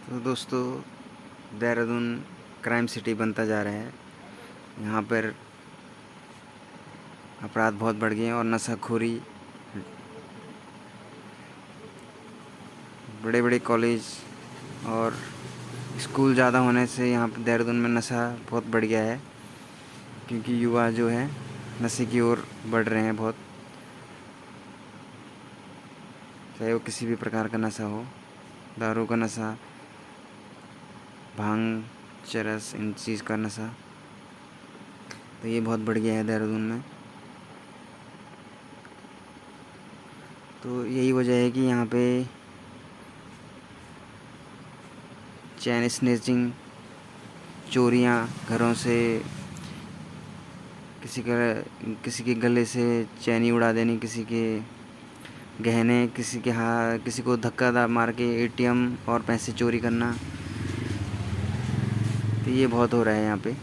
तो दोस्तों, Dehradun crime city बनता जा रहा है। यहाँ पर अपराध बहुत बढ़ गए हैं और नशाखोरी, बड़े बड़े कॉलेज और स्कूल ज़्यादा होने से यहाँ पर देहरादून में नशा बहुत बढ़ गया है, क्योंकि युवा जो है नशे की ओर बढ़ रहे हैं बहुत। चाहे वो किसी भी प्रकार का नशा हो, दारू का नशा, भांग, चरस, इन चीज़ का नशा, तो ये बहुत बढ़ गया है देहरादून में। तो यही वजह है कि यहाँ पे चैन स्नैचिंग, चोरियाँ, घरों से किसी के गले से चैनी उड़ा देनी, किसी के गहने, किसी को धक्का मार के एटीएम और पैसे चोरी करना, तो ये बहुत हो रहा है यहाँ पे।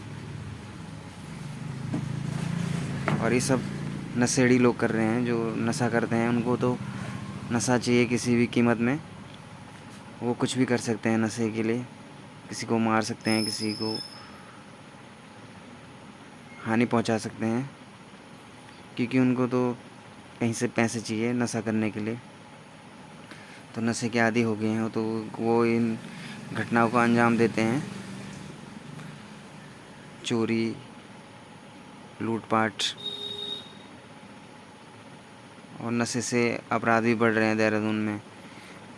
और ये सब नशेड़ी लोग कर रहे हैं, जो नशा करते हैं। उनको तो नशा चाहिए किसी भी कीमत में, वो कुछ भी कर सकते हैं नशे के लिए। किसी को मार सकते हैं, किसी को हानि पहुंचा सकते हैं, क्योंकि उनको तो कहीं से पैसे चाहिए नशा करने के लिए। तो नशे के आदी हो गए हैं, तो वो इन घटनाओं को अंजाम देते हैं। चोरी, लूटपाट, और नशे से अपराध भी बढ़ रहे हैं देहरादून में।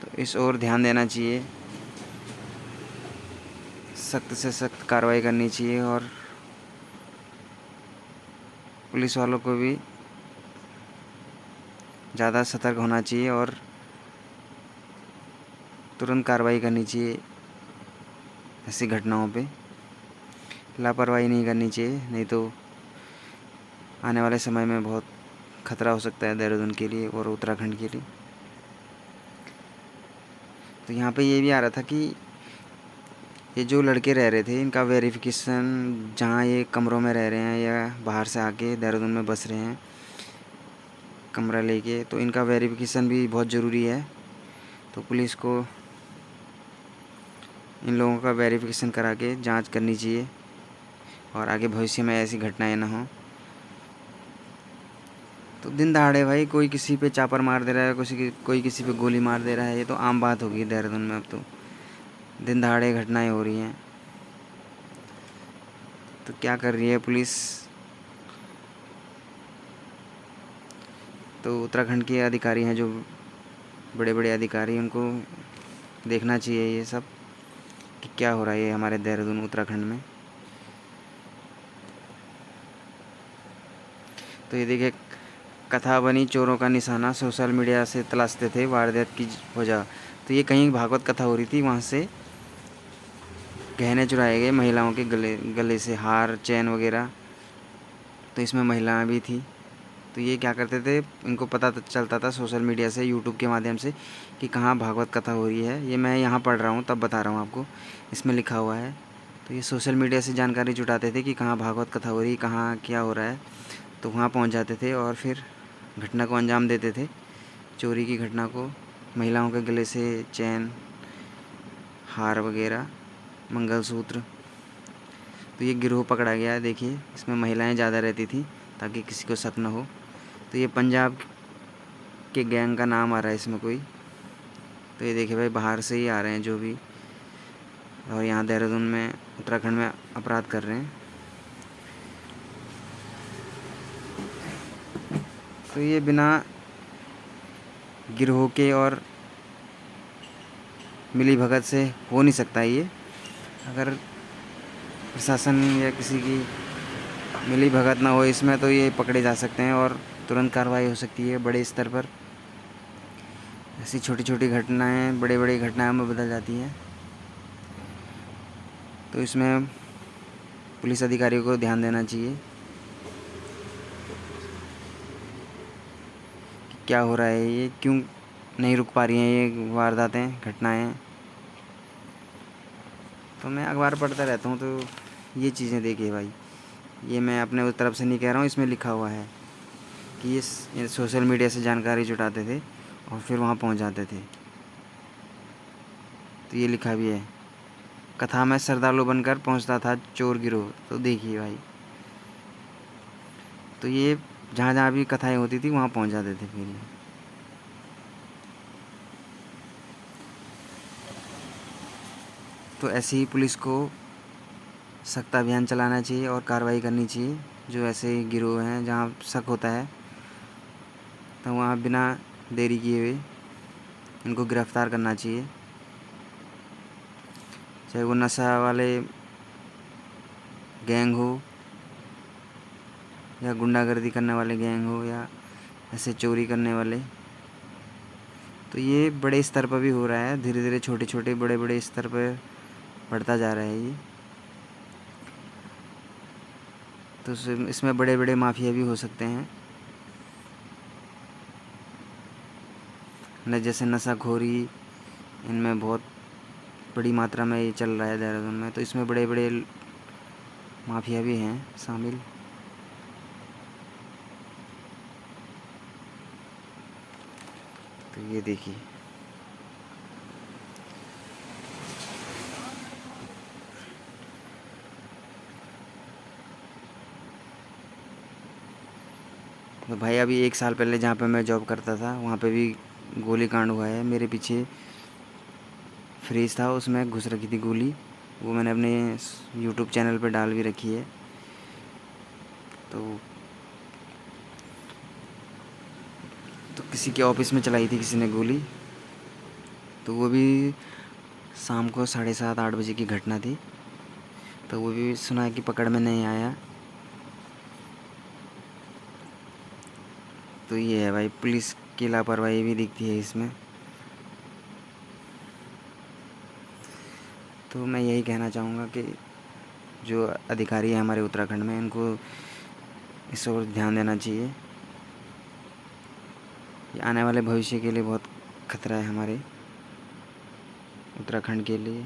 तो इस ओर ध्यान देना चाहिए, सख्त से सख्त कार्रवाई करनी चाहिए, और पुलिस वालों को भी ज़्यादा सतर्क होना चाहिए और तुरंत कार्रवाई करनी चाहिए ऐसी घटनाओं पे। लापरवाही नहीं करनी चाहिए, नहीं तो आने वाले समय में बहुत खतरा हो सकता है देहरादून के लिए और उत्तराखंड के लिए। तो यहाँ पे ये भी आ रहा था कि ये जो लड़के रह रहे थे, इनका वेरिफिकेशन, जहाँ ये कमरों में रह रहे हैं या बाहर से आके देहरादून में बस रहे हैं कमरा लेके, तो इनका वेरिफिकेशन भी बहुत ज़रूरी है। तो पुलिस को इन लोगों का वेरिफिकेशन करा के जांच करनी चाहिए, और आगे भविष्य में ऐसी घटनाएं ना हो। तो दिन दहाड़े भाई कोई किसी पे चापर मार दे रहा है, कोई किसी पे गोली मार दे रहा है, ये तो आम बात हो गई देहरादून में। अब तो दिन दहाड़े घटनाएं हो रही हैं। तो क्या कर रही है पुलिस? तो उत्तराखंड के अधिकारी हैं, जो बड़े बड़े अधिकारी, उनको देखना चाहिए ये सब कि क्या हो रहा है हमारे देहरादून उत्तराखंड में। तो ये देखिए, कथा बनी चोरों का निशाना, सोशल मीडिया से तलाशते थे वारदात की वजह। तो ये कहीं भागवत कथा हो रही थी, वहाँ से गहने चुराए गए महिलाओं के गले से, हार, चैन वगैरह। तो इसमें महिलाएं भी थी। तो ये क्या करते थे, इनको पता चलता था सोशल मीडिया से, यूट्यूब के माध्यम से, कि कहाँ भागवत कथा हो रही है। ये मैं यहाँ पढ़ रहा हूँ तब बता रहा हूँ आपको, इसमें लिखा हुआ है। तो ये सोशल मीडिया से जानकारी जुटाते थे कि कहाँ भागवत कथा हो रही है, कहाँ क्या हो रहा है। तो वहाँ पहुँच जाते थे और फिर घटना को अंजाम देते थे, चोरी की घटना को। महिलाओं के गले से चैन, हार वगैरह, मंगलसूत्र। तो ये गिरोह पकड़ा गया है। देखिए, इसमें महिलाएं ज़्यादा रहती थी ताकि किसी को शक न हो। तो ये पंजाब के गैंग का नाम आ रहा है इसमें कोई। तो ये देखिए भाई, बाहर से ही आ रहे हैं जो भी, और यहाँ देहरादून में, उत्तराखंड में अपराध कर रहे हैं। तो ये बिना गिरोह के और मिली भगत से हो नहीं सकता। ये अगर प्रशासन या किसी की मिली भगत ना हो इसमें, तो ये पकड़े जा सकते हैं और तुरंत कार्रवाई हो सकती है बड़े स्तर पर। ऐसी छोटी छोटी घटनाएं बड़े बड़ी घटनाओं में बदल जाती हैं। तो इसमें पुलिस अधिकारियों को ध्यान देना चाहिए कि क्या हो रहा है, ये क्यों नहीं रुक पा रही हैं ये वारदातें, घटनाएं। तो मैं अखबार पढ़ता रहता हूँ, तो ये चीज़ें देखिए भाई, ये मैं अपने उस तरफ से नहीं कह रहा हूँ, इसमें लिखा हुआ है कि ये सोशल मीडिया से जानकारी जुटाते थे और फिर वहाँ पहुँच जाते थे। तो ये लिखा भी है, कथा में श्रद्धालु बनकर पहुंचता था चोर गिरोह। तो देखिए भाई, तो ये जहाँ जहाँ भी कथाएं होती थी वहाँ पहुँच जाते थे फिर ये। तो ऐसे ही पुलिस को सख्त अभियान चलाना चाहिए और कार्रवाई करनी चाहिए। जो ऐसे गिरोह हैं जहाँ शक होता है, तो वहाँ बिना देरी किए हुए इनको गिरफ़्तार करना चाहिए। चाहे वो नशा वाले गैंग हो या गुंडागर्दी करने वाले गैंग हो या ऐसे चोरी करने वाले। तो ये बड़े स्तर पर भी हो रहा है, धीरे धीरे छोटे छोटे बड़े बड़े स्तर पर बढ़ता जा रहा है ये। तो इसमें बड़े बड़े माफिया भी हो सकते हैं न, जैसे नशाखोरी, इनमें बहुत बड़ी मात्रा में ये चल रहा है देहरादून में। तो इसमें बड़े बड़े माफिया भी हैं शामिल। तो ये देखिए, तो भाई अभी 1 साल पहले जहाँ पे मैं जॉब करता था वहाँ पे भी गोली कांड हुआ है। मेरे पीछे फ्रीज था, उसमें घुस रखी थी गोली। वो मैंने अपने यूट्यूब चैनल पे डाल भी रखी है। तो किसी के ऑफिस में चलाई थी किसी ने गोली। तो वो भी शाम को 7:30-8 बजे की घटना थी। तो वो भी सुना है कि पकड़ में नहीं आया। तो ये है भाई, पुलिस की लापरवाही भी दिखती है इसमें। तो मैं यही कहना चाहूँगा कि जो अधिकारी हैं हमारे उत्तराखंड में, इनको इस ओर ध्यान देना चाहिए। ये आने वाले भविष्य के लिए बहुत खतरा है हमारे उत्तराखंड के लिए।